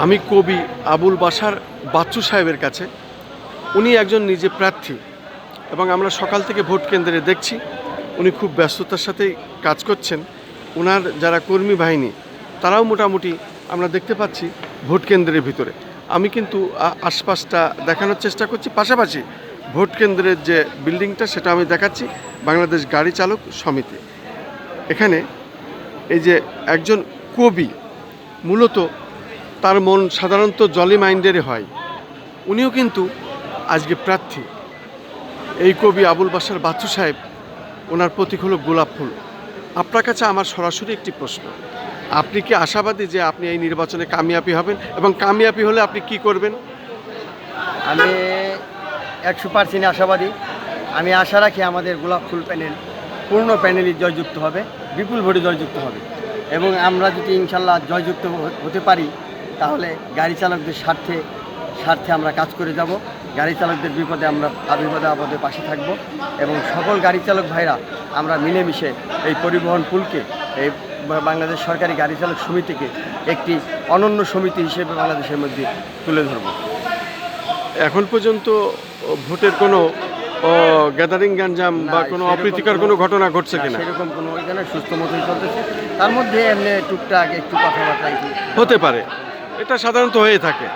আমি কবি আবুল বাশার বাচ্চু সাহেবের কাছে। উনি একজন নিজে প্রার্থী এবং আমরা সকাল থেকে ভোট কেন্দ্রে দেখছি উনি খুব ব্যস্ততার সাথেই কাজ করছেন। ওনার যারা কর্মী বাহিনী তারাও মোটামুটি আমরা দেখতে পাচ্ছি ভোট কেন্দ্রের ভিতরে। আমি কিন্তু আশপাশটা দেখানোর চেষ্টা করছি, পাশাপাশি ভোট কেন্দ্রের যে বিল্ডিংটা সেটা আমি দেখাচ্ছি, বাংলাদেশ গাড়ি চালক সমিতি। এখানে এই যে একজন কবি, মূলত তার মন সাধারণত জলি মাইন্ডের হয়, উনিও কিন্তু আজকে প্রার্থী। এই কবি আবুল বাশার বাচ্চু সাহেব, ওনার প্রতীক হলো গোলাপ ফুল। আপনার কাছে আমার সরাসরি একটি প্রশ্ন, আপনি কি আশাবাদী যে আপনি এই নির্বাচনে কামিয়াবি হবেন, এবং কামিয়াবি হলে আপনি কি করবেন? আমি 100% আশাবাদী। আমি আশা রাখি আমাদের গোলাপ ফুল প্যানেল পূর্ণ প্যানেলই জয়যুক্ত হবে, বিপুল ভোটে জয়যুক্ত হবে। এবং আমরা যদি ইনশাল্লাহ জয়যুক্ত হতে পারি তাহলে গাড়ি চালকদের স্বার্থে আমরা কাজ করে যাব। গাড়ি চালকদের বিপদে আমরা বিপদে আপদে পাশে থাকব এবং সকল গাড়ি চালক ভাইরা আমরা মিলেমিশে এই পরিবহন পুলকে, এই বাংলাদেশ সরকারি গাড়ি চালক সমিতিকে একটি অনন্য সমিতি হিসেবে বাংলাদেশের মধ্যে তুলে ধরব। এখন পর্যন্ত ভোটের কোনো গ্যাদারিং গ্যাঞ্জাম বা কোনো অপ্রীতিকর কোনো ঘটনা ঘটছে কিনা? সেরকম কোনো এখানে সুস্থ মতোই চলতেছে। তার মধ্যে এমনি টুকটাক একটু কথাবার্তা হতে পারে, এটা সাধারণত হয়ে থাকে।